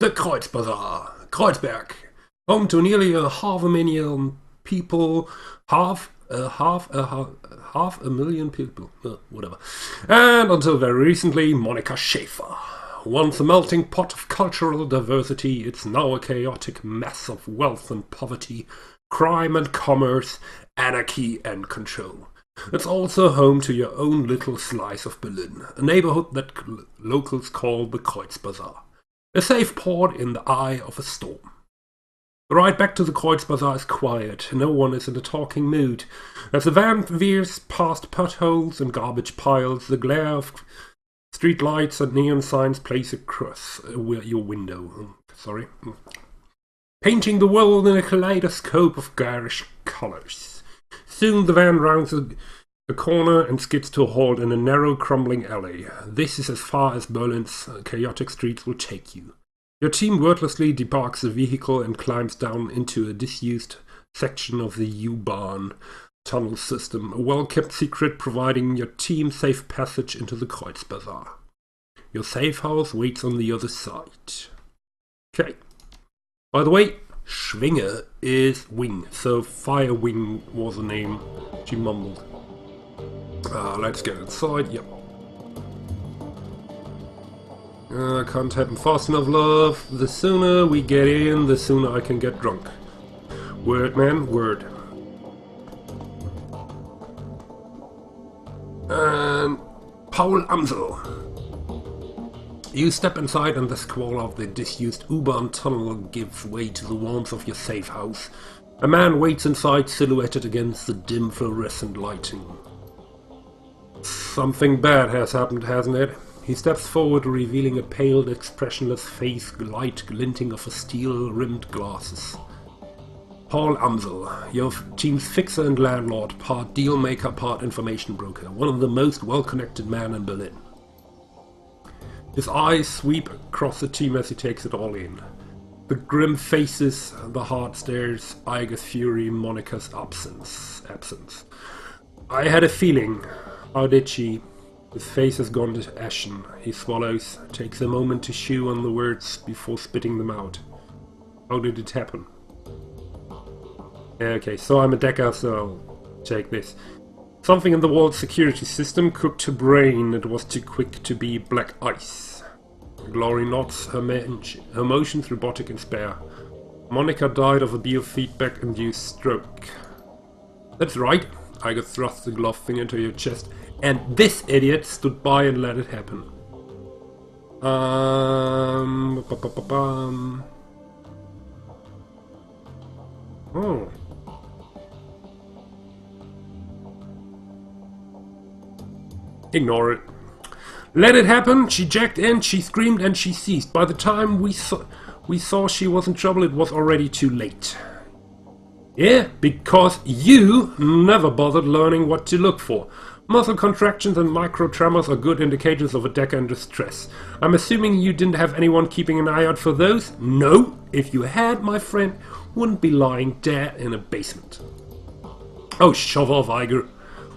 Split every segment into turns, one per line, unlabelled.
the Kreuzbasar, Kreuzberg, home to nearly 500,000 people, half a million people, whatever. And until very recently, Monica Schäfer. Once a melting pot of cultural diversity, it's now a chaotic mess of wealth and poverty, crime and commerce, anarchy and control. It's also home to your own little slice of Berlin, a neighborhood that locals call the Kreuzbasar. A safe port in the eye of a storm. The ride back to the Kreuzbasar is quiet. No one is in a talking mood. As the van veers past potholes and garbage piles, the glare of street lights and neon signs plays across your window. Painting the world in a kaleidoscope of garish colors. Soon the van rounds a corner and skids to a halt in a narrow, crumbling alley. This is as far as Berlin's chaotic streets will take you. Your team wordlessly debarks the vehicle and climbs down into a disused section of the U-Bahn tunnel system, a well-kept secret providing your team safe passage into the Kreuzbasar. Your safe house waits on the other side. Okay. By the way, Schwinge is wing, so Fire Wing was the name she mumbled. Let's get inside, yep. Can't happen fast enough, love. The sooner we get in, the sooner I can get drunk. Word, man, word. And Paul Amsel. You step inside and the squalor of the disused U-Bahn tunnel gives way to the warmth of your safe house. A man waits inside, silhouetted against the dim fluorescent lighting. Something bad has happened, hasn't it? He steps forward, revealing a pale, expressionless face, light glinting of steel-rimmed glasses. Paul Amsel, your team's fixer and landlord, part deal-maker, part information broker, one of the most well-connected men in Berlin. His eyes sweep across the team as he takes it all in. The grim faces, the hard stares, Iger's fury, Monica's absence. I had a feeling. How did she? His face has gone to ashen. He swallows, takes a moment to chew on the words before spitting them out. How did it happen? Okay, so I'm a Decker, so I'll take this. Something in the world's security system cooked her brain. It was too quick to be black ice. Glory nods, her motions robotic and spare. Monica died of a biofeedback-induced stroke. That's right. Iger thrust the glove finger into your chest, and this idiot stood by and let it happen. Oh. Ignore it. Let it happen. She jacked in, she screamed, and she ceased. By the time we saw she was in trouble, it was already too late. Yeah, because you never bothered learning what to look for. Muscle contractions and micro-tremors are good indicators of a Decker in distress. I'm assuming you didn't have anyone keeping an eye out for those? No. If you had, my friend, wouldn't be lying dead in a basement. Oh, shove off, Iger.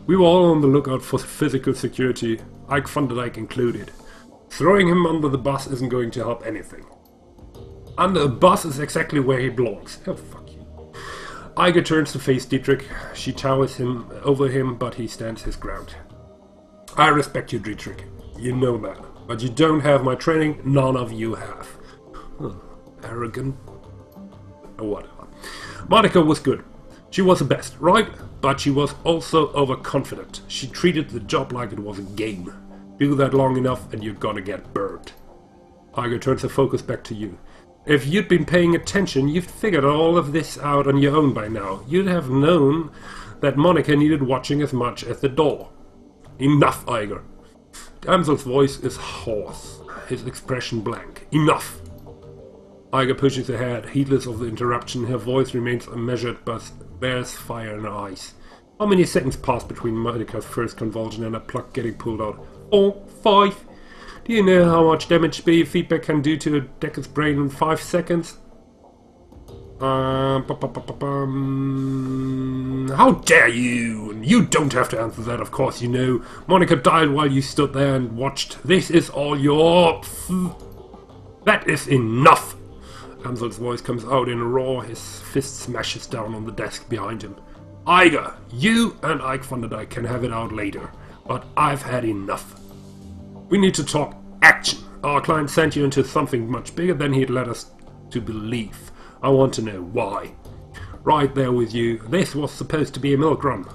We were all on the lookout for physical security, Ike van der Deik included. Throwing him under the bus isn't going to help anything. Under a bus is exactly where he belongs. Oh, fuck you. Iger turns to face Dietrich. She towers over him, but he stands his ground. I respect you, Dietrich. You know that. But you don't have my training. None of you have. Arrogant. Or whatever. Monica was good. She was the best, right? But she was also overconfident. She treated the job like it was a game. Do that long enough and you're gonna get burned. Iger turns the focus back to you. If you'd been paying attention, you'd figured all of this out on your own by now. You'd have known that Monica needed watching as much as the door. Enough, Iger. Amsel's voice is hoarse, his expression blank. Enough! Iger pushes ahead, heedless of the interruption. Her voice remains unmeasured, but there's fire in her eyes. How many seconds pass between Monica's first convulsion and a plug getting pulled out? 4, 5. Do you know how much damage feedback can do to a Decker's brain in 5 seconds? How dare you? You don't have to answer that, of course you know. Monica died while you stood there and watched. This is all your... That is enough, Ansel's voice comes out in a roar. His fist smashes down on the desk behind him. Iger, you and Ike van der Deik can have it out later, but I've had enough. We need to talk action. Our client sent you into something much bigger than he'd led us to believe. I want to know why. Right there with you. This was supposed to be a milk run.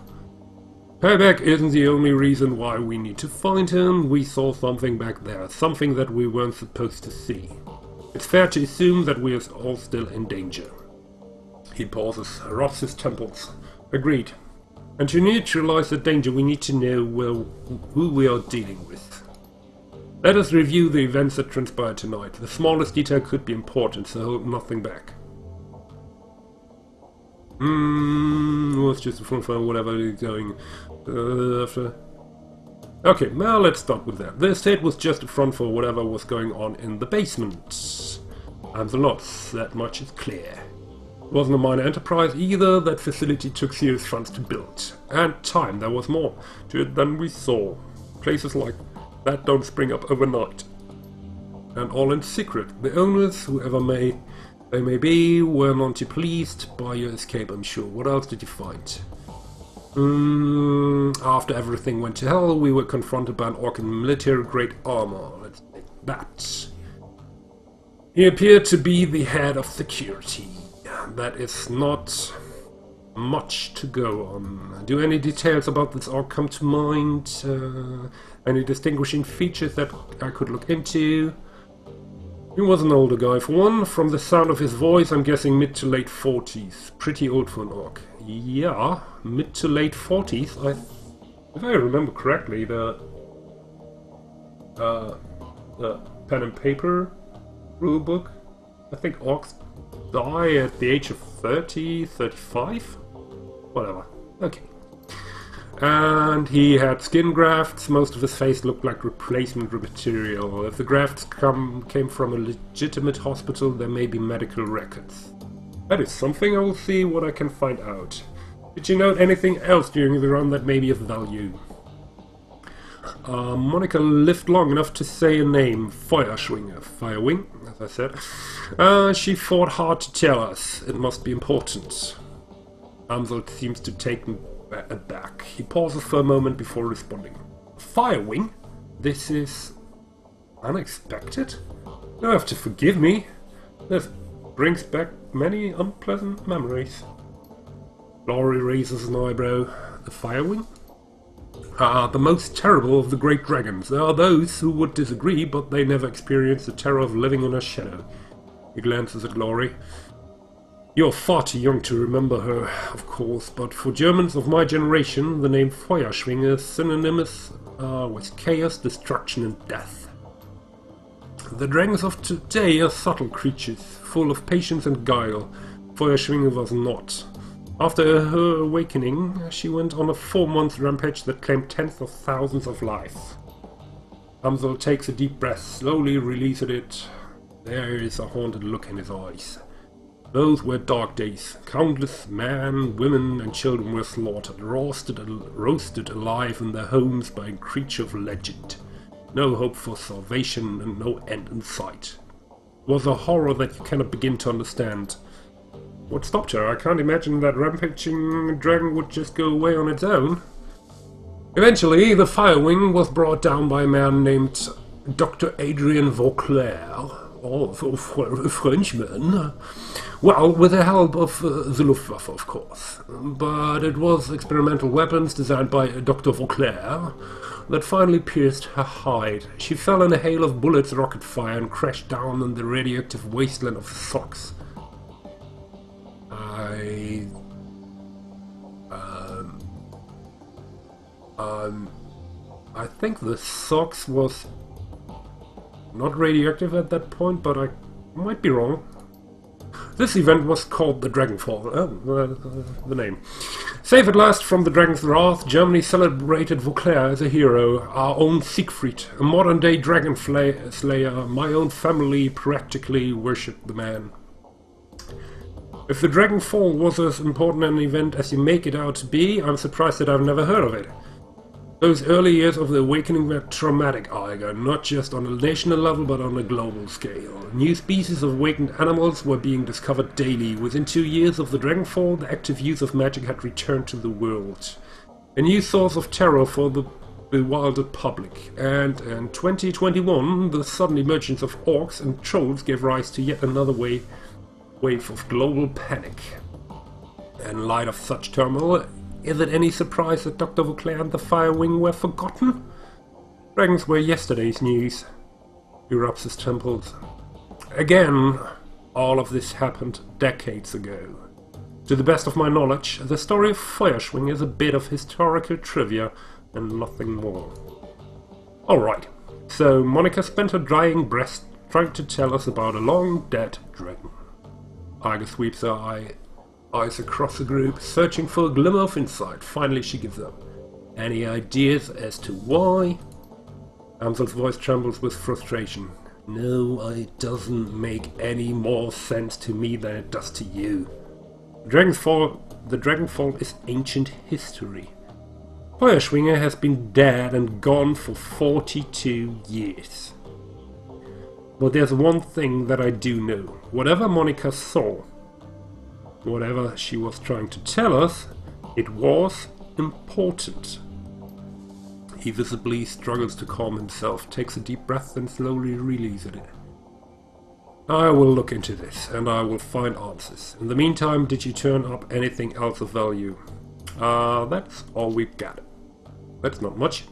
Payback isn't the only reason why we need to find him. We saw something back there, something that we weren't supposed to see. It's fair to assume that we are all still in danger. He pauses, rubs his temples. Agreed. And to neutralize the danger, we need to know who we are dealing with. Let us review the events that transpired tonight. The smallest detail could be important, so hold nothing back. Was just a front file, whatever is going after. Okay, well, let's start with that. The estate was just a front for whatever was going on in the basement. And the lots, that much is clear. It wasn't a minor enterprise either. That facility took serious funds to build. And time, there was more to it than we saw. Places like that don't spring up overnight. And all in secret. The owners, whoever they may be, were not too pleased by your escape, I'm sure. What else did you find? After everything went to hell, we were confronted by an orc in military-grade armor. Let's take that. He appeared to be the head of security. That is not much to go on. Do any details about this orc come to mind? Any distinguishing features that I could look into? He was an older guy for one. From the sound of his voice, I'm guessing mid to late 40s. Pretty old for an orc. Yeah, mid to late 40s. If I remember correctly, the pen and paper rulebook, I think orcs die at the age of 30, 35? Whatever. Okay. And he had skin grafts. Most of his face looked like replacement material. If the grafts came from a legitimate hospital, there may be medical records. That is something. I will see what I can find out. Did you note anything else during the run that may be of value? Monica lived long enough to say a name. Firewing, as I said. She fought hard to tell us. It must be important. Amsel seems to take me aback. He pauses for a moment before responding. Firewing? This is unexpected? You have to forgive me. This brings back many unpleasant memories. Laurie raises an eyebrow. The Firewing? The most terrible of the great dragons. There are those who would disagree, but they never experienced the terror of living in her shadow. He glances at Laurie. You're far too young to remember her, of course, but for Germans of my generation, the name Feuerschwinge is synonymous with chaos, destruction and death. The dragons of today are subtle creatures, full of patience and guile. Feuerschwinge was not. After her awakening, she went on a 4-month rampage that claimed tens of thousands of lives. Amsel takes a deep breath, slowly releases it. There is a haunted look in his eyes. Those were dark days. Countless men, women and children were slaughtered, roasted alive in their homes by a creature of legend. No hope for salvation and no end in sight. It was a horror that you cannot begin to understand. What stopped her? I can't imagine that rampaging dragon would just go away on its own. Eventually, the Firewing was brought down by a man named Dr. Adrian Vauclair. Oh, a Frenchman. Well, with the help of the Luftwaffe, of course. But it was experimental weapons designed by Dr. Vauclair that finally pierced her hide. She fell in a hail of bullets, rocket fire, and crashed down in the radioactive wasteland of the Sox. I think the Sox was not radioactive at that point, but I might be wrong. This event was called the Dragonfall, the name. Safe at last from the Dragon's wrath, Germany celebrated Vauclair as a hero, our own Siegfried, a modern-day dragon slayer. My own family practically worshipped the man. If the Dragonfall was as important an event as you make it out to be, I'm surprised that I've never heard of it. Those early years of the awakening were traumatic, Aiger, not just on a national level but on a global scale. New species of awakened animals were being discovered daily. Within 2 years of the Dragonfall, the active use of magic had returned to the world. A new source of terror for the bewildered public. And in 2021, the sudden emergence of orcs and trolls gave rise to yet another wave of global panic. In light of such turmoil, is it any surprise that Dr. Vauclair and the Firewing were forgotten? Dragons were yesterday's news. He rubs his temples. Again, all of this happened decades ago. To the best of my knowledge, the story of Feuerschwing is a bit of historical trivia and nothing more. Alright, so Monica spent her dying breath trying to tell us about a long-dead dragon. Aiger sweeps her eyes across the group, searching for a glimmer of insight. Finally she gives up. Any ideas as to why? Amsel's voice trembles with frustration. No, it doesn't make any more sense to me than it does to you. The Dragonfall is ancient history. Feuerschwinger has been dead and gone for 42 years. But there's one thing that I do know. Whatever Monica saw, whatever she was trying to tell us, it was important. He visibly struggles to calm himself, takes a deep breath and slowly releases it. I will look into this, and I will find answers. In the meantime, did you turn up anything else of value? That's all we've got. That's not much.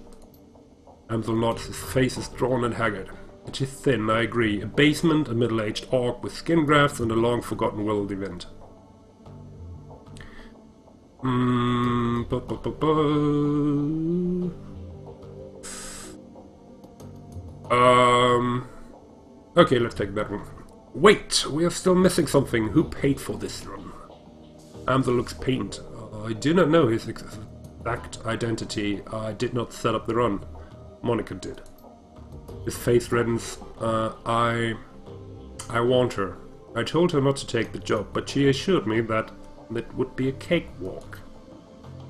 Amsel nods, his face is drawn and haggard. It is thin, I agree. A basement, a middle-aged orc with skin grafts, and a long-forgotten world event. Okay, let's take that one. Wait, we are still missing something. Who paid for this run? Amsel looks pained. I do not know his exact identity. I did not set up the run. Monica did. His face reddens. I warned her. I told her not to take the job, but she assured me that it would be a cakewalk.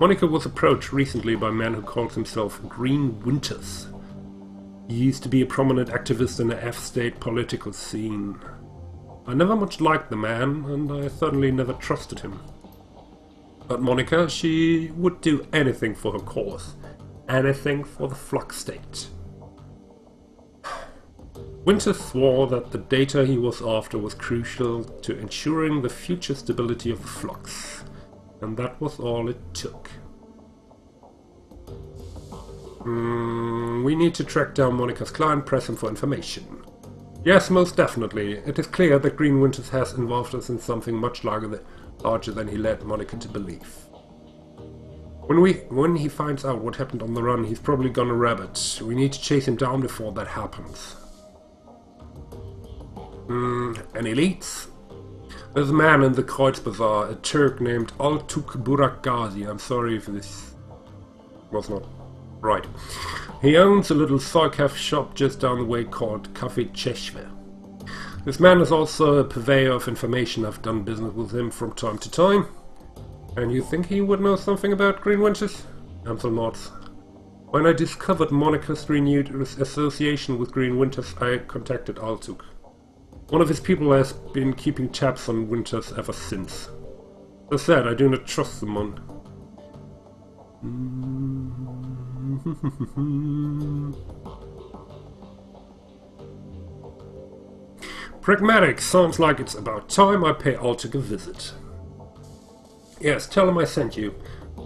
Monica was approached recently by a man who calls himself Green Winters. He used to be a prominent activist in the F-state political scene. I never much liked the man, and I certainly never trusted him. But Monica, she would do anything for her cause. Anything for the Flux State. Winters swore that the data he was after was crucial to ensuring the future stability of the Flux. And that was all it took. We need to track down Monica's client, press him for information. Yes, most definitely. It is clear that Green Winters has involved us in something much larger than he led Monica to believe. When he finds out what happened on the run, he's probably gone a rabbit. We need to chase him down before that happens. Any leads? There's a man in the Kreuzbasar, a Turk named Altuk Burak Gazi. I'm sorry if this was not right. He owns a little Sarkaf shop just down the way called Café Cheshve. This man is also a purveyor of information. I've done business with him from time to time. And you think he would know something about Green Winters? Amsel nods. When I discovered Monica's renewed association with Green Winters, I contacted Altuk. One of his people has been keeping tabs on Winters ever since. As said, I do not trust the man. Pragmatic. Sounds like it's about time I pay Altuk a visit. Yes, tell him I sent you.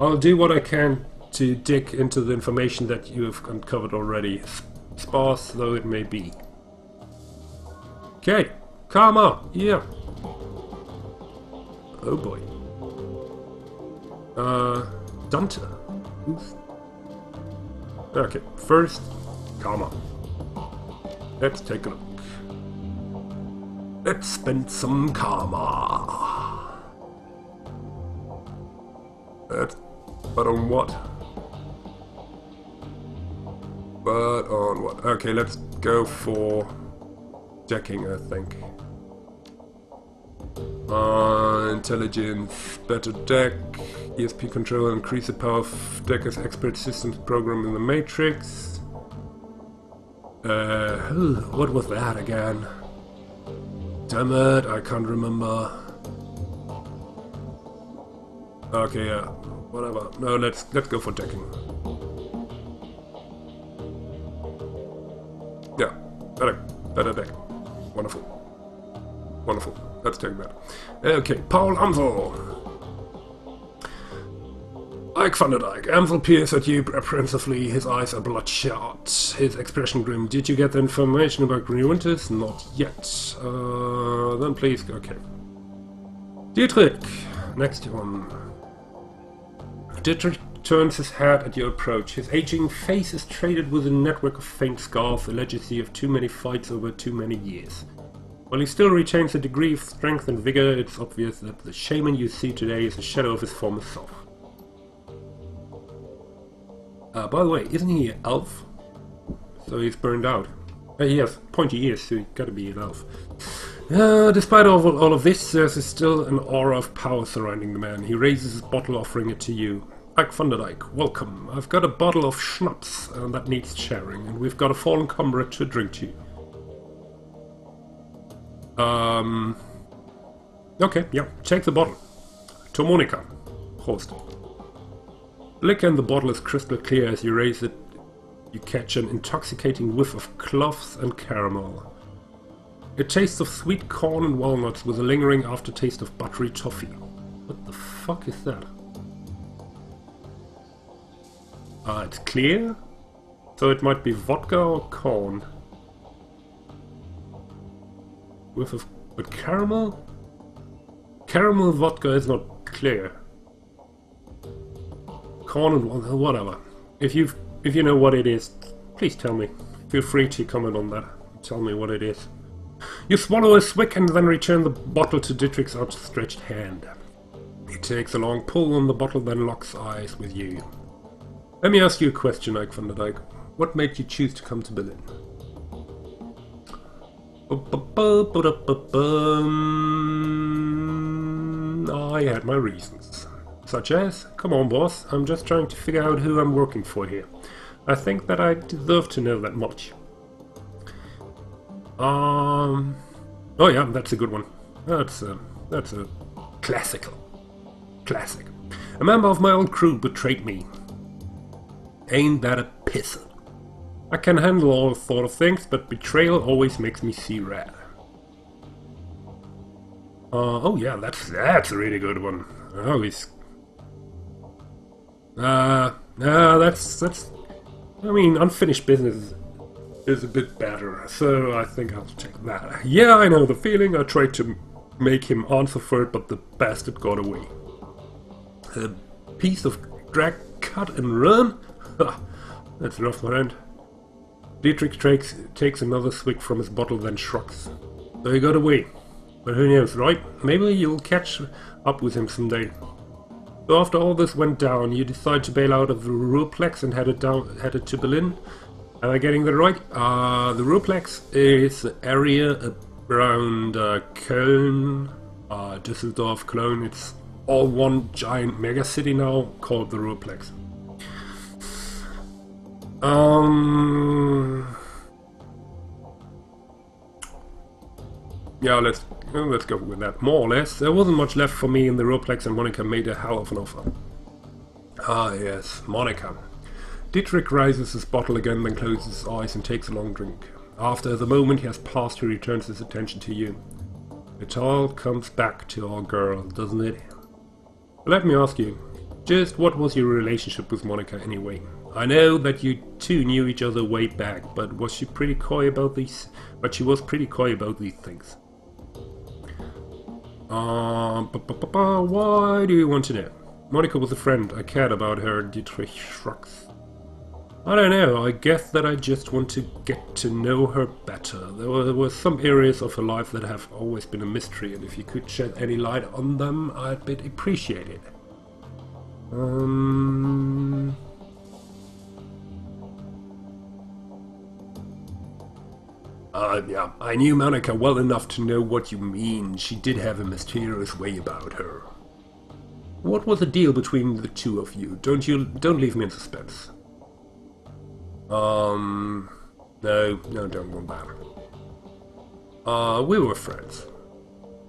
I'll do what I can to dig into the information that you have uncovered already, sparse though it may be. Okay, Karma, yeah. Oh boy. Dunter. Okay, first, Karma. Let's take a look. Let's spend some Karma. But on what? But on what? Okay, let's go for decking, I think. And intelligence, better Deik, ESP control, increase the power of Deik's expert systems program in the Matrix. What was that again? Damn it, I can't remember. Okay, yeah, whatever. No, let's go for decking. Yeah, better deck. Wonderful. Wonderful. Let's take that. Okay, Paul Amsel. Ike van der Dyke. Amsel peers at you apprehensively. His eyes are bloodshot. His expression grim. Did you get the information about Green Winters? Not yet. Then please, okay. Dietrich. Next one. Dietrich turns his head at your approach. His aging face is traded with a network of faint scars, the legacy of too many fights over too many years. While he still retains a degree of strength and vigor, it's obvious that the shaman you see today is a shadow of his former self. By the way, isn't he an elf? So he's burned out. He has pointy ears, so he's gotta be an elf. Despite all of this, there's still an aura of power surrounding the man. He raises his bottle, offering it to you. Ike van der Dyke, welcome. I've got a bottle of schnapps that needs sharing, and we've got a fallen comrade to drink to. Okay, yeah, take the bottle. To Monica. Prost. Liquor in the bottle is crystal clear. As you raise it, you catch an intoxicating whiff of cloves and caramel. It tastes of sweet corn and walnuts with a lingering aftertaste of buttery toffee. What the fuck is that? It's clear, so it might be vodka or corn. But caramel? Caramel vodka is not clear. Corn and whatever. If you know what it is, please tell me. Feel free to comment on that. Tell me what it is. You swallow a swig and then return the bottle to Dietrich's outstretched hand. He takes a long pull on the bottle, then locks eyes with you. Let me ask you a question, Ike van der Dyke. What made you choose to come to Berlin? I had my reasons. Such as, come on boss, I'm just trying to figure out who I'm working for here. I think that I deserve to know that much. Oh yeah, that's a good one. That's a classic. A member of my old crew betrayed me. Ain't that a pisser? I can handle all sort of things, but betrayal always makes me see red. Oh yeah, that's a really good one. Oh, he's... that's... I mean, unfinished business is a bit better, so I think I'll check that. Yeah, I know the feeling. I tried to make him answer for it, but the bastard got away. A piece of drag, cut and run? That's rough, my friend. Dietrich takes another swig from his bottle, then shrugs. So he got away. But who knows, right? Maybe you'll catch up with him someday. So after all this went down, you decide to bail out of the Ruhrplex and headed to Berlin. Am I getting that right? The Ruhrplex is the area around Köln, Düsseldorf, Cologne. It's all one giant megacity now called the Ruhrplex. Yeah, let's go with that. More or less. There wasn't much left for me in the Ruhrplex, and Monica made a hell of an offer. Ah, yes, Monica. Dietrich raises his bottle again, then closes his eyes and takes a long drink. After the moment he has passed, he returns his attention to you. It all comes back to our girl, doesn't it? Let me ask you, just what was your relationship with Monica anyway? I know that you two knew each other way back, but was she pretty coy about these? But she was pretty coy about these things. Why do you want to know? Monica was a friend. I cared about her. Dietrich shrugs. I don't know. I guess that I just want to get to know her better. There were some areas of her life that have always been a mystery, and if you could shed any light on them, I'd be appreciated. Yeah, I knew Monica well enough to know what you mean. She did have a mysterious way about her. What was the deal between the two of you? Don't leave me in suspense. No, don't want that. We were friends.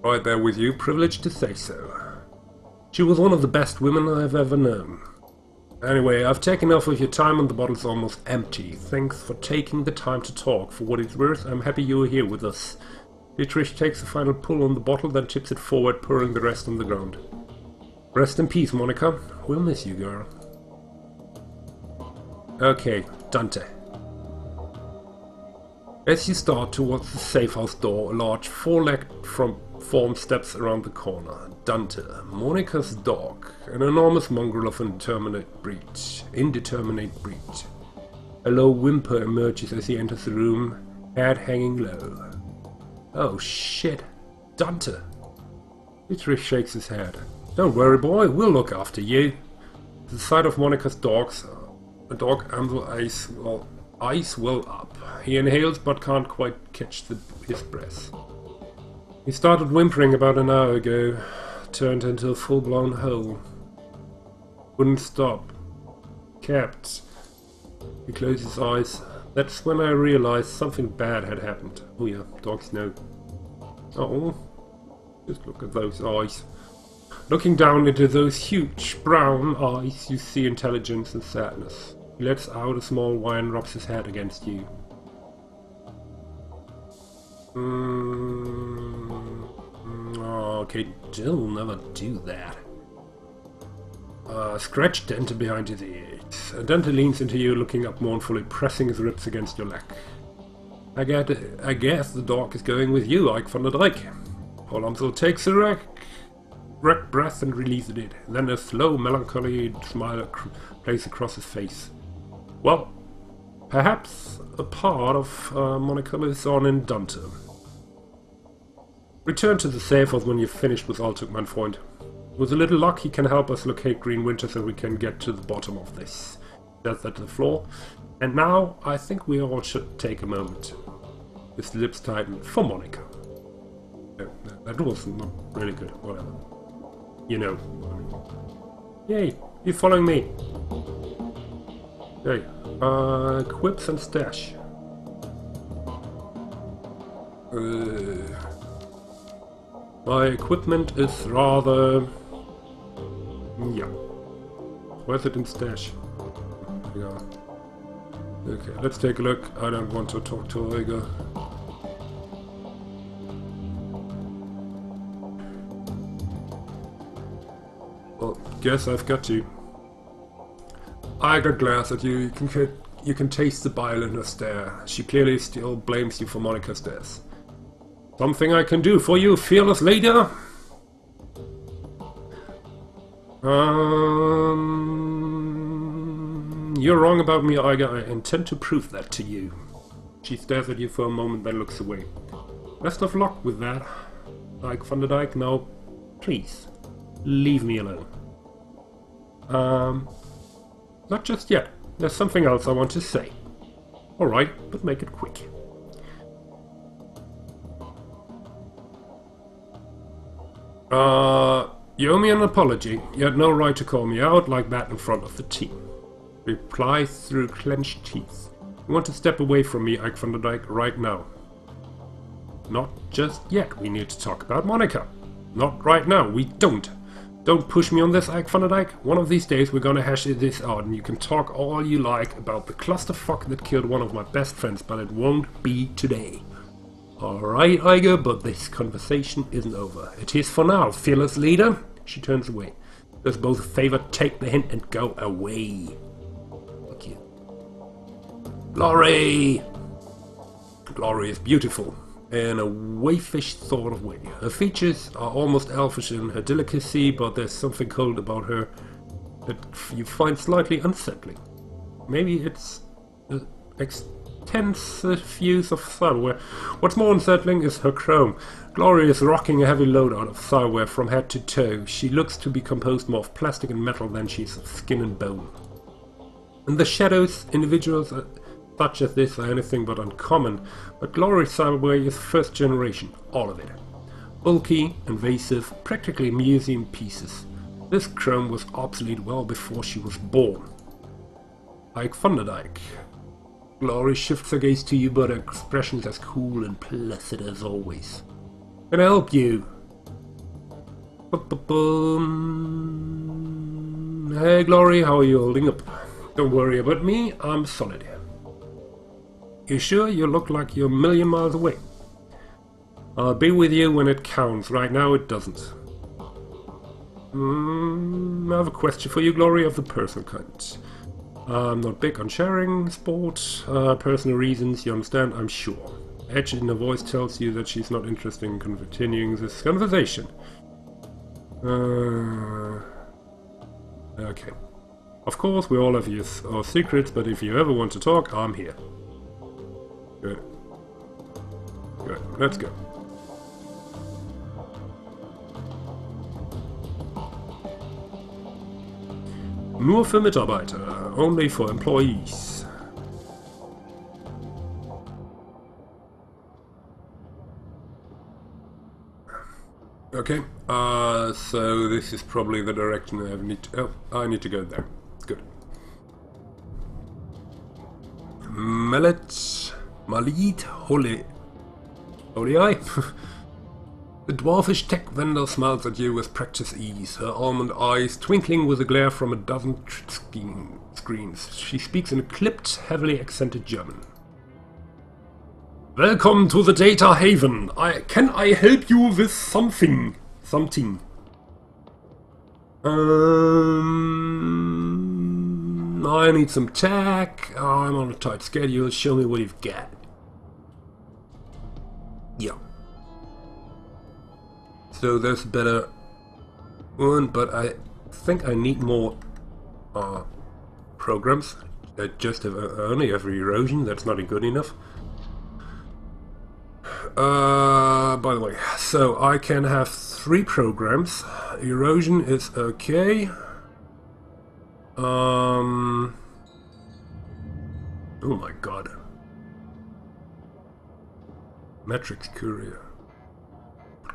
Right there with you, privileged to say so. She was one of the best women I've ever known. Anyway, I've taken enough of your time and the bottle's almost empty. Thanks for taking the time to talk. For what it's worth, I'm happy you are here with us. Dietrich takes a final pull on the bottle, then tips it forward, pouring the rest on the ground. Rest in peace, Monica. We'll miss you, girl. Okay, Dante. As you start towards the safe house door, a large four-legged form steps around the corner. Dante, Monica's dog, an enormous mongrel of indeterminate breed. A low whimper emerges as he enters the room, head hanging low. Oh shit, Dante. Dietrich shakes his head. Don't worry, boy, we'll look after you. At the sight of Monica's dog Amsel's eyes well up. He inhales but can't quite catch his breath. He started whimpering about an hour ago, turned into a full-blown hole. Wouldn't stop. Kept. He closed his eyes. That's when I realized something bad had happened. Oh yeah, dogs know. Oh, just look at those eyes. Looking down into those huge brown eyes, you see intelligence and sadness. He lets out a small whine and rubs his head against you. Okay, Jill never do that. Scratch Dante behind his ears. Dante leans into you, looking up mournfully, pressing his ribs against your leg. I guess the dog is going with you, Ike van der Deik. Paul Amsel takes a wrecked breath and releases it. Then a slow, melancholy smile plays across his face. Well, perhaps a part of Monica lives on in Dante. Return to the safe house when you've finished with Altuk, mein Freund. With a little luck, he can help us locate Green Winter so we can get to the bottom of this. That's at the floor. And now, I think we all should take a moment. His lips tighten for Monica. No, that was not really good. Whatever. You know. Yay, you're following me. Hey, quips and stash. My equipment is rather... yeah. Where's it in stash? Yeah. Okay, let's take a look. I don't want to talk to Olga. Well, guess I've got to. I got glares at you. You can taste the bile in her stare. She clearly still blames you for Monica's death. Something I can do for you, fearless leader? You're wrong about me, Iga. I intend to prove that to you. She stares at you for a moment, then looks away. Best of luck with that. Ike van der Deik, now, please, leave me alone. Not just yet. There's something else I want to say. Alright, but make it quick. You owe me an apology. You had no right to call me out like that in front of the team. Reply through clenched teeth. You want to step away from me, Ike van der Deik, right now. Not just yet. We need to talk about Monica. Not right now. We don't. Don't push me on this, Ike van der Deik. One of these days we're gonna hash this out and you can talk all you like about the clusterfuck that killed one of my best friends, but it won't be today. Alright, Iger, but this conversation isn't over. It is for now, fearless leader. She turns away. Does both a favor, take the hint and go away. Fuck you. Glory! Glory is beautiful, in a waifish sort of way. Her features are almost elfish in her delicacy, but there's something cold about her that you find slightly unsettling. Maybe it's extensive use of thyware. What's more unsettling is her chrome. Glory is rocking a heavy load out of thyware from head to toe. She looks to be composed more of plastic and metal than she's of skin and bone. In the shadows, individuals such as this are anything but uncommon, but Glory's cyberware is first generation, all of it. Bulky, invasive, practically museum pieces. This chrome was obsolete well before she was born. Like Deik. Glory shifts her gaze to you, but her expression is as cool and placid as always. Can I help you? Hey Glory, how are you holding up? Don't worry about me, I'm solid. You sure? You look like you're a million miles away. I'll be with you when it counts. Right now it doesn't. I have a question for you, Glory, of the personal kind. I'm not big on sharing sport, personal reasons, you understand, I'm sure. Edge in her voice tells you that she's not interested in continuing this conversation. Okay. Of course, we all have our secrets, but if you ever want to talk, I'm here. Good. Good. Let's go. Nur für Mitarbeiter, only for employees. Okay, so this is probably the direction I need to... Oh, I need to go there. Good. Malit Holy Eye. The dwarfish tech vendor smiles at you with practice ease, her almond eyes twinkling with a glare from a dozen screens. She speaks in a clipped, heavily accented German. Welcome to the Data Haven. Can I help you with something? I need some tech. I'm on a tight schedule. Show me what you've got. Yeah. So there's a better one, but I think I need more programs. I just have only every erosion. That's not good enough. By the way, so I can have 3 programs. Erosion is okay. Oh my god. Matrix Courier.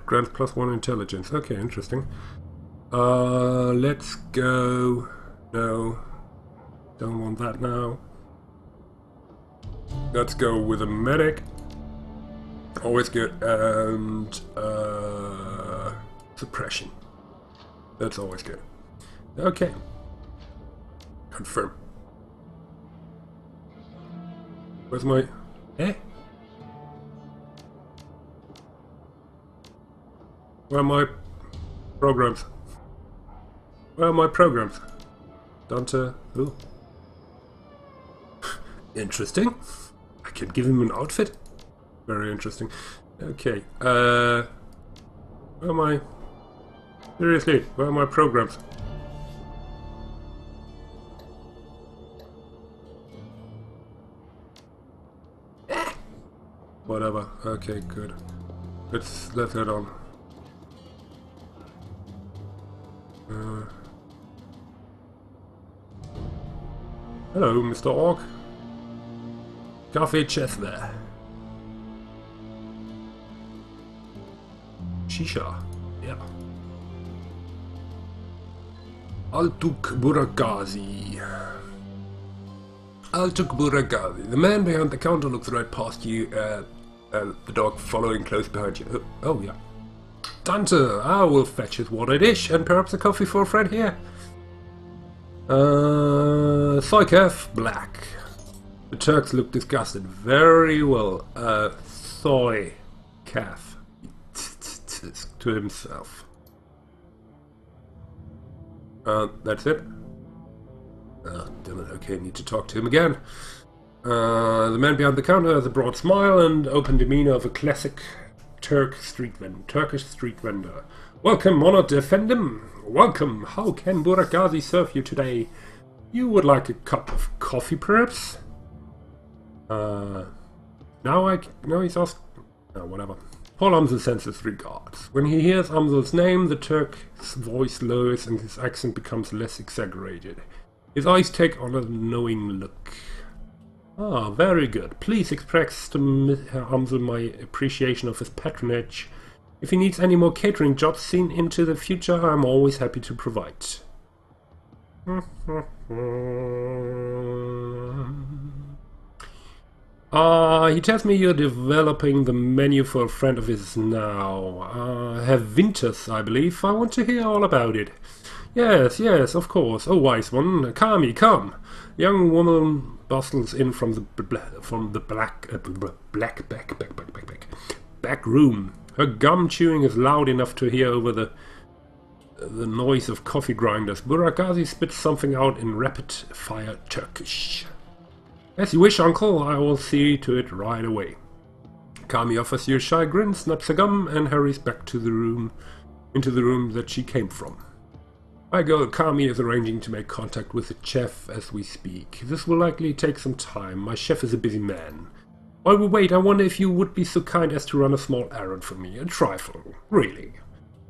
Grants +1 intelligence. Okay, interesting. Let's go... No. Don't want that now. Let's go with a medic. Always good. And... suppression. That's always good. Okay. Confirm. Where's my... Eh? Where are my programs? Where are my programs? Dante... Ooh. Interesting. I can give him an outfit. Very interesting. Okay. Where am I? Seriously, where are my programs? Whatever. Okay, good. Let's head on. Hello, Mr. Orc. Coffee chest there. Shisha. Yeah. Altuk Buragazi. The man behind the counter looks right past you, the dog following close behind you. Oh yeah. Dante, I will fetch his water dish and perhaps a coffee for a friend here. Soy calf, black. The Turks look disgusted. Very well. Soy calf. To himself. That's it. Oh, damn it. Okay, need to talk to him again. The man behind the counter has a broad smile and open demeanor of a classic Turkish street vendor. Welcome, honored defendant. Welcome. How can Buragazi serve you today? You would like a cup of coffee, perhaps? No, he's asked... No, whatever. Paul Amsel sends his regards. When he hears Amsel's name, the Turk's voice lowers and his accent becomes less exaggerated. His eyes take on a knowing look. Ah, very good. Please express to Herr Amsel my appreciation of his patronage. If he needs any more catering jobs seen into the future, I'm always happy to provide. He tells me you're developing the menu for a friend of his now. Herr Winters, I believe. I want to hear all about it. Yes, yes, of course. Oh, wise one. Kami, come. Young woman bustles in from the back room. Her gum chewing is loud enough to hear over the noise of coffee grinders. Buragazi spits something out in rapid-fire Turkish. As you wish, uncle. I will see to it right away. Kami offers you a shy grin, snaps a gum, and hurries back to into the room that she came from. My girl Kami is arranging to make contact with the chef as we speak. This will likely take some time. My chef is a busy man. While we wait, I wonder if you would be so kind as to run a small errand for me. A trifle, really.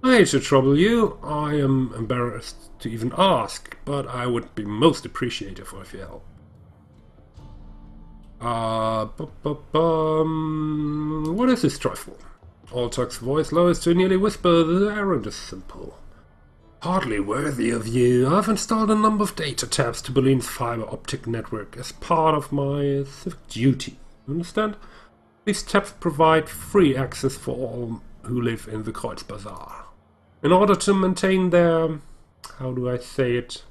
I hate to trouble you. I am embarrassed to even ask, but I would be most appreciative of your help. What is this trifle? Altuk's voice lowers to a nearly whisper. The errand is simple. Hardly worthy of you. I've installed a number of data tabs to Berlin's fiber optic network as part of my civic duty. Understand? These tabs provide free access for all who live in the Kreuzbasar. In order to maintain their, how do I say it,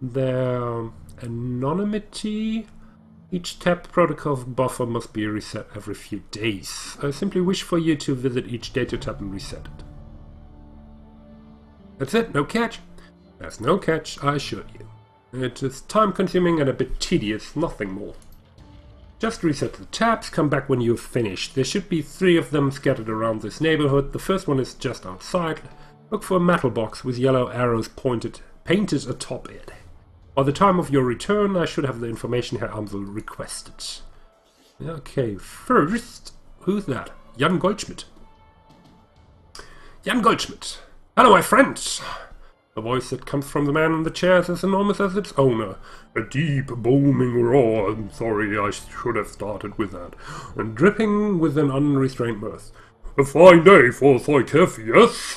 their anonymity, each tab protocol buffer must be reset every few days. I simply wish for you to visit each data tab and reset it. That's it, no catch? There's no catch, I assure you. It is time-consuming and a bit tedious, nothing more. Just reset the tabs, come back when you've finished. There should be 3 of them scattered around this neighborhood. The first one is just outside. Look for a metal box with yellow arrows painted atop it. By the time of your return, I should have the information Herr Amsel requested. Okay, first, who's that? Jan Goldschmidt. Jan Goldschmidt. Hello, my friends! The voice that comes from the man in the chair is as enormous as its owner. A deep, booming roar. I'm sorry, I should have started with that. And dripping with an unrestrained mirth. A fine day for Soikev, yes?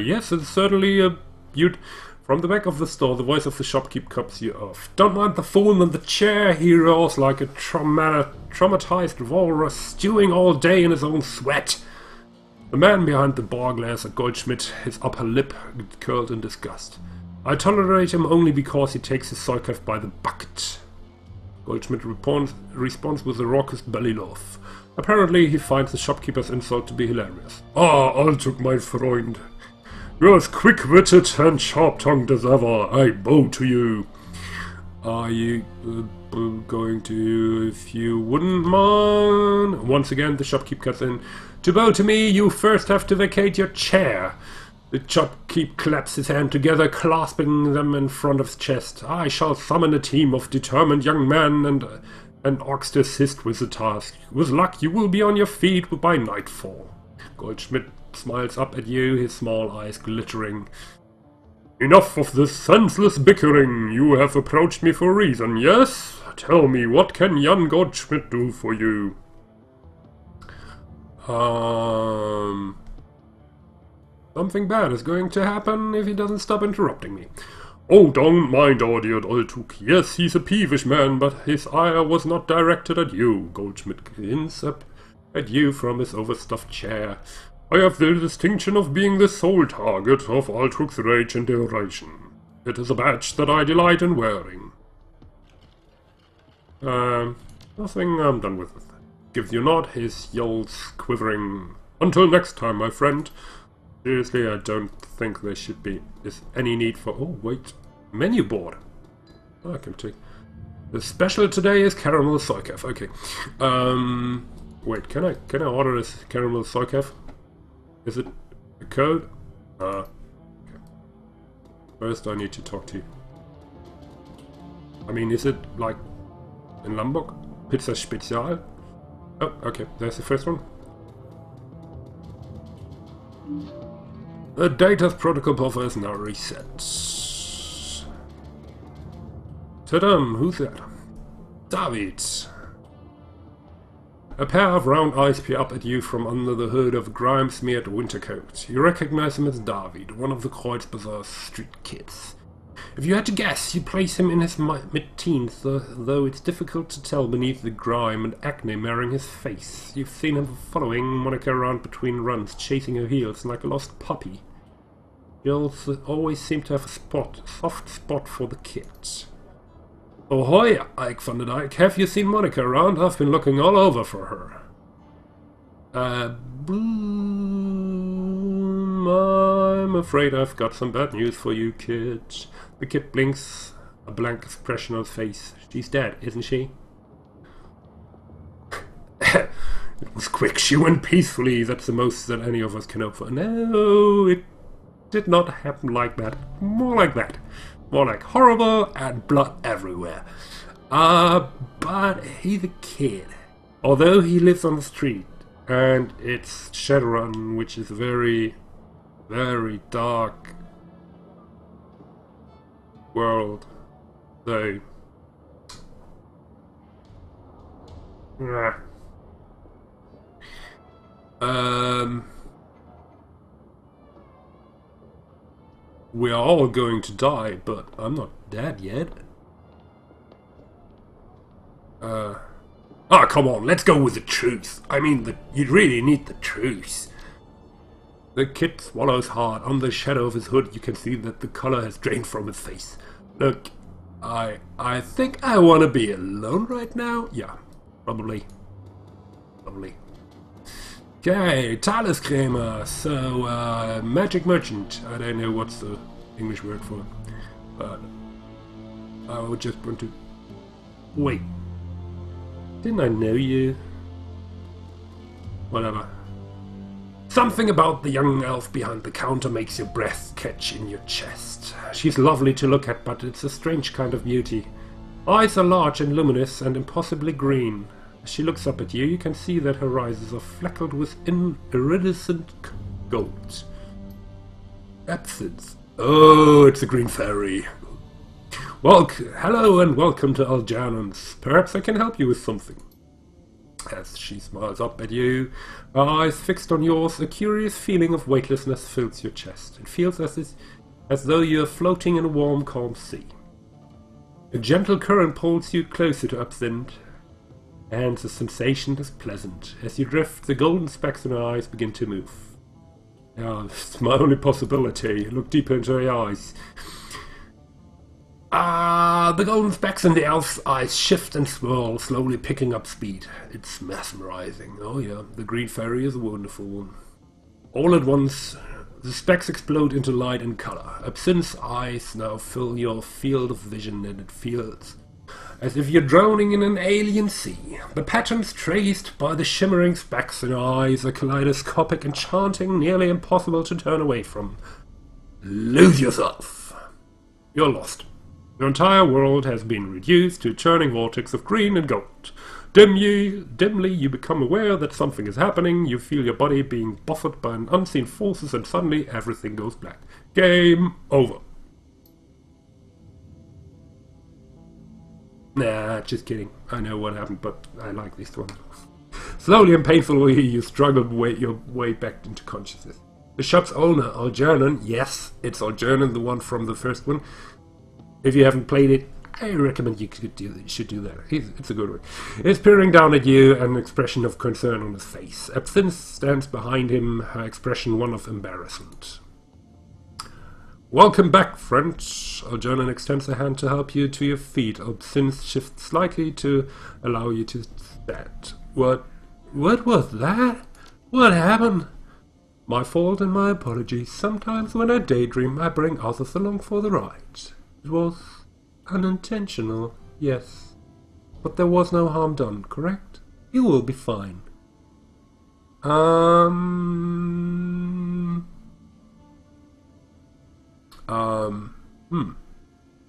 Yes, it's certainly a beaut. From the back of the store, the voice of the shopkeep cuts you off. Don't mind the fool in the chair, he roars like a traumatized walrus, stewing all day in his own sweat. The man behind the bar glares at Goldschmidt, his upper lip curled in disgust. I tolerate him only because he takes his Soikev by the bucket. Goldschmidt responds with a raucous belly laugh. Apparently he finds the shopkeeper's insult to be hilarious. Ah, Altuk, my friend. You're as quick-witted and sharp-tongued as ever. I bow to you. Are you going to, if you wouldn't mind? Once again, the shopkeep cuts in. To bow to me, you first have to vacate your chair. The shopkeep claps his hands together, clasping them in front of his chest. I shall summon a team of determined young men and orcs to assist with the task. With luck, you will be on your feet by nightfall. Goldschmidt smiles up at you, his small eyes glittering. Enough of this senseless bickering. You have approached me for a reason, yes? Tell me, what can Jan Goldschmidt do for you? Something bad is going to happen if he doesn't stop interrupting me. Oh, don't mind our dear Altuk. Yes, he's a peevish man, but his ire was not directed at you. Goldschmidt grins up at you from his overstuffed chair. I have the distinction of being the sole target of Altuk's rage and derision. It is a badge that I delight in wearing. Nothing, I'm done with it. Gives you a nod, his yells quivering. Until next time, my friend. Seriously, I don't think there should be any need for... Oh, wait. Menu board. I can take... The special today is caramel Soikev. Okay. Wait, can I order this caramel Soikev? Is it a code? Okay. First, I need to talk to you. I mean, is it like in Lombok? Pizza Spezial? Oh, okay. There's the first one. The data's protocol buffer is now reset. Ta-dam! Who's that? David. A pair of round eyes peer up at you from under the hood of a grime-smeared winter coat. You recognize him as David, one of the Kreuzbasar street kids. If you had to guess, you place him in his mid-teens, though it's difficult to tell beneath the grime and acne marring his face. You've seen him following Monica around between runs, chasing her heels like a lost puppy. You also always seem to have a soft spot for the kids. Ahoy, Ike van der Deik. Have you seen Monica around? I've been looking all over for her. Boom. I'm afraid I've got some bad news for you, kid. The kid blinks, a blank expression on his face. She's dead, isn't she? It was quick. She went peacefully. That's the most that any of us can hope for. No, it did not happen like that. More like that. More like horrible and blood everywhere. But he's a kid. Although he lives on the street, and it's Shadowrun, which is a very, very dark world. So, yeah. We are all going to die, but I'm not dead yet. Oh, come on, let's go with the truth. I mean, you really need the truth. The kid swallows hard. On the shadow of his hood, you can see that the color has drained from his face. Look, I think I want to be alone right now. Yeah, probably. Okay, Taliskramer. So, magic merchant. I don't know what's the English word for it, but I would just want to... Wait. Didn't I know you? Whatever. Something about the young elf behind the counter makes your breath catch in your chest. She's lovely to look at, but it's a strange kind of beauty. Eyes are large and luminous and impossibly green. As she looks up at you, you can see that her eyes are fleckled with iridescent gold. Absinthe. Oh, it's a green fairy. Well, hello and welcome to Aljanon's. Perhaps I can help you with something. As she smiles up at you, her eyes fixed on yours, a curious feeling of weightlessness fills your chest. It feels as though you are floating in a warm, calm sea. A gentle current pulls you closer to Absinthe, and the sensation is pleasant. As you drift, the golden specks in her eyes begin to move. Yeah, it's my only possibility. Look deeper into her eyes. The golden specks in the elf's eyes shift and swirl, slowly picking up speed. It's mesmerizing. Oh yeah, the green fairy is a wonderful one. All at once, the specks explode into light and color. Absinthe's eyes now fill your field of vision, and it feels as if you're drowning in an alien sea. The patterns traced by the shimmering specks in her eyes are kaleidoscopic, enchanting, nearly impossible to turn away from. Lose yourself. You're lost. Your entire world has been reduced to a churning vortex of green and gold. Dimly you become aware that something is happening. You feel your body being buffeted by an unseen forces, and suddenly everything goes black. Game over. Nah, just kidding. I know what happened, but I like this one. Slowly and painfully, you struggle your way back into consciousness. The shop's owner, Algernon, yes, it's Algernon, the one from the first one. If you haven't played it, I recommend you should do that. It's a good one. He's peering down at you, an expression of concern on his face. Absinthe stands behind him, her expression one of embarrassment. Welcome back, friend. Algernon extends a hand to help you to your feet. Absinthe shifts slightly to allow you to stand. What was that? What happened? My fault and my apologies. Sometimes when I daydream, I bring others along for the ride. It was unintentional, yes. But there was no harm done, correct? You will be fine.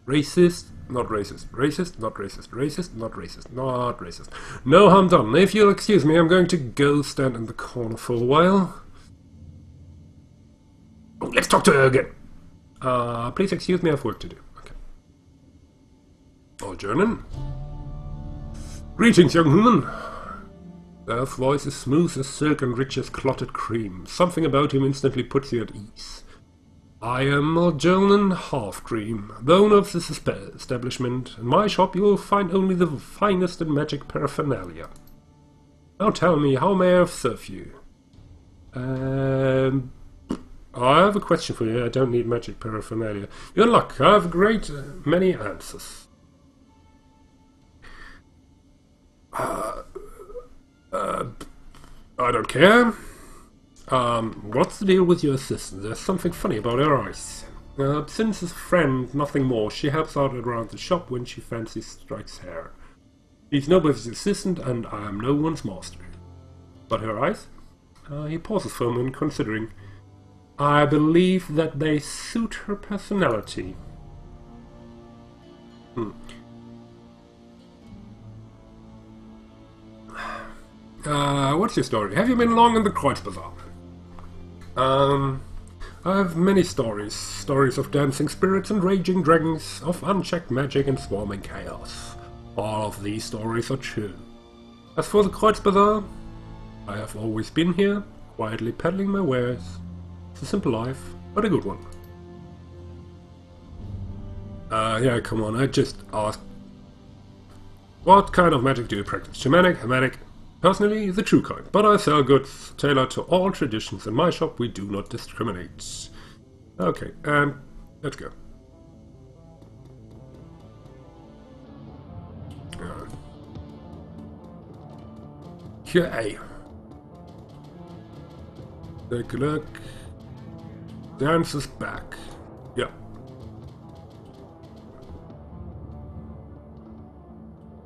Racist, not racist. Racist, not racist. Racist, not racist. Not racist. No harm done. If you'll excuse me, I'm going to go stand in the corner for a while. Oh, let's talk to her again. Please excuse me, I have work to do. Okay. Algernon? Greetings, young human. Earth's voice is smooth as silk and rich as clotted cream. Something about him instantly puts you at ease. I am Algernon Half-Dream, the owner of this establishment. In my shop you will find only the finest in magic paraphernalia. Now tell me, how may I serve you? I have a question for you. I don't need magic paraphernalia. You're in luck. I have a great many answers. I don't care. What's the deal with your assistant? There's something funny about her eyes. Since a friend, nothing more. She helps out around the shop when she fancies strikes hair. She's nobody's assistant, and I am no one's master. But her eyes? He pauses for a moment, considering. I believe that they suit her personality. What's your story? Have you been long in the Kreuzbasar? I have many stories. Stories of dancing spirits and raging dragons, of unchecked magic and swarming chaos. All of these stories are true. As for the Kreuzbasar, I have always been here, quietly peddling my wares. It's a simple life, but a good one. Yeah, come on, I just asked. What kind of magic do you practice? Shamanic, Hermetic? Personally, the true kind, but I sell goods tailored to all traditions. In my shop, we do not discriminate. Okay, let's go. Okay. Take a look. Dance is back. Yeah.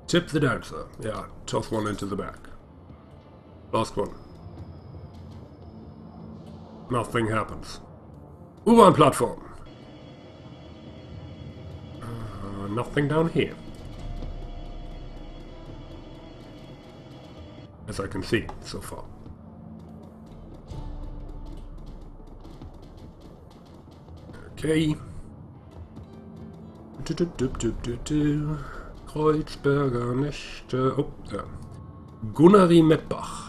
Tip the dancer. Yeah, toss one into the back. Last one. Nothing happens. Move on platform. Nothing down here. As I can see so far. Okay. Kreuzberger Nächte. Oh, yeah. Gunnery Mettbach.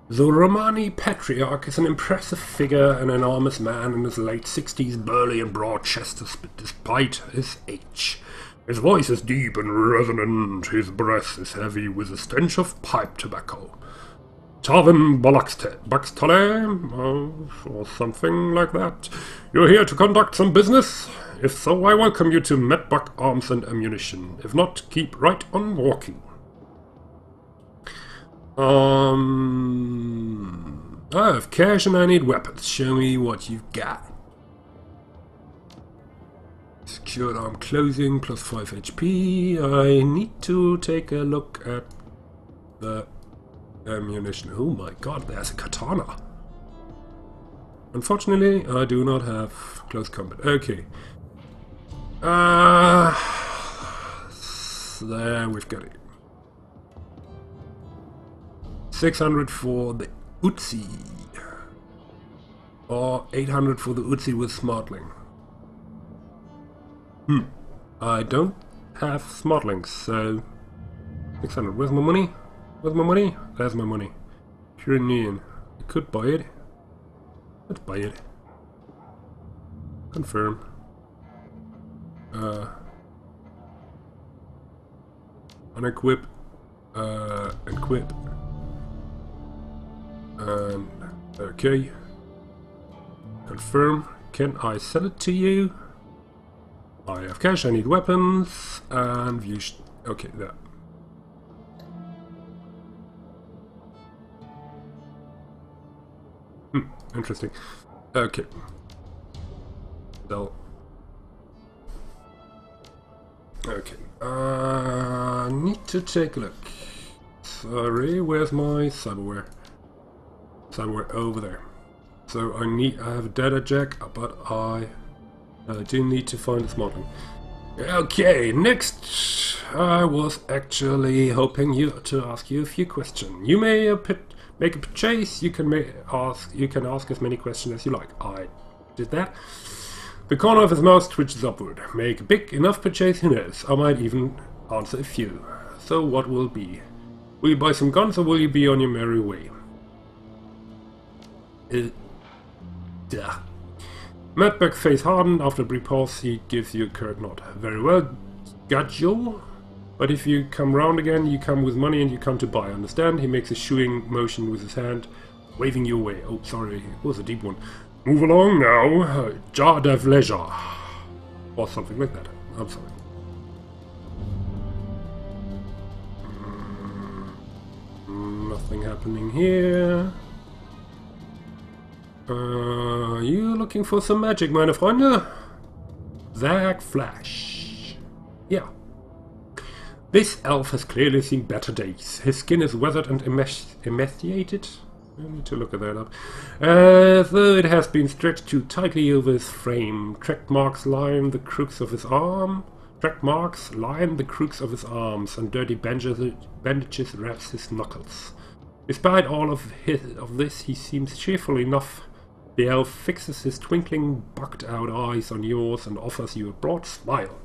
The Romani Patriarch is an impressive figure, an enormous man in his late 60s, burly and broad-chested despite his age. His voice is deep and resonant, his breath is heavy with a stench of pipe tobacco. Tarvin Buxtole, or something like that. You're here to conduct some business? If so, I welcome you to Mettbach Arms and Ammunition. If not, keep right on walking. I have cash and I need weapons. Show me what you've got. Secured arm clothing, plus 5 HP. I need to take a look at the ammunition. Oh my god, there's a katana. Unfortunately, I do not have close combat. Okay. There, we've got it. 600 for the Uzi. Or 800 for the Uzi with Smartling. I don't have Smartlings, so 600. Where's my money? Where's my money? There's my money. Pyrenean. I could buy it. Let's buy it. Confirm. Unequip. Equip. And okay. Confirm. Can I sell it to you? I have cash, I need weapons, and view. Okay, there. Interesting. Okay. So. Okay. Need to take a look. Sorry, where's my cyberware? Cyberware over there. So I have a data jack, but I do need to find a Smartling. Okay, next I was actually hoping to ask you a few questions. You may make a purchase. You can ask as many questions as you like. I did that. The corner of his mouth twitches upward. Make a big enough purchase, who knows? I might even Answer a few. So what will be? Will you buy some guns or will you be on your merry way? Duh. Madback's face hardened. After a brief pause, he gives you a curt nod. Very well, got you. But if you come round again, you come with money and you come to buy. Understand? He makes a shooing motion with his hand, waving you away. Oh, sorry, it was a deep one. Move along now. Jar of leisure. Or something like that. I'm sorry. Nothing happening here. You looking for some magic, meine Freunde? Zag Flash. Yeah. This elf has clearly seen better days. His skin is weathered and emaciated. I need to look at that up. Though it has been stretched too tightly over his frame. Track marks line the crooks of his arm. Track marks line the crooks of his arms, and dirty bandages wraps his knuckles. Despite all of this, he seems cheerful enough. The elf fixes his twinkling, bugged-out eyes on yours and offers you a broad smile,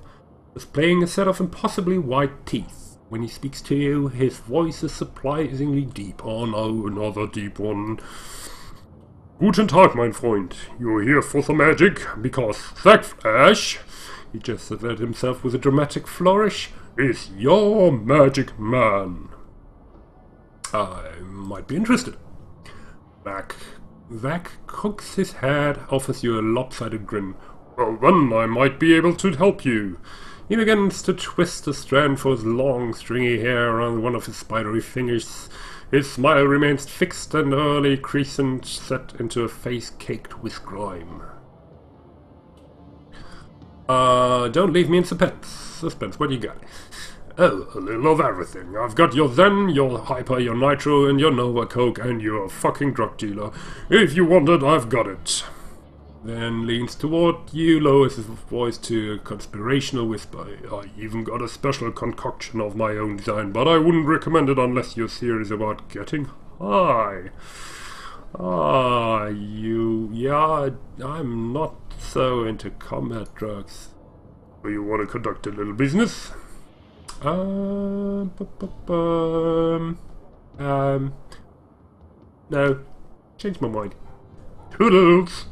displaying a set of impossibly white teeth. When he speaks to you, his voice is surprisingly deep. Oh no, another deep one. Guten Tag, mein Freund. You're here for some magic, because Zagflash, he gestured at himself with a dramatic flourish, is your magic man. I might be interested. Zach cocks his head, offers you a lopsided grin. Well then, I might be able to help you. He begins to twist a strand for his long, stringy hair around one of his spidery fingers. His smile remains fixed and early crescent, set into a face caked with grime. Don't leave me in suspense. What do you got? Oh, a little of everything. I've got your Zen, your Hyper, your Nitro, and your Nova Coke, and your fucking drug dealer. If you want it, I've got it. Then leans toward you, lowers his voice to a conspirational whisper. I even got a special concoction of my own design, but I wouldn't recommend it unless you're serious about getting high. Yeah, I'm not so into combat drugs. Do you want to conduct a little business? No. Changed my mind. Toodles!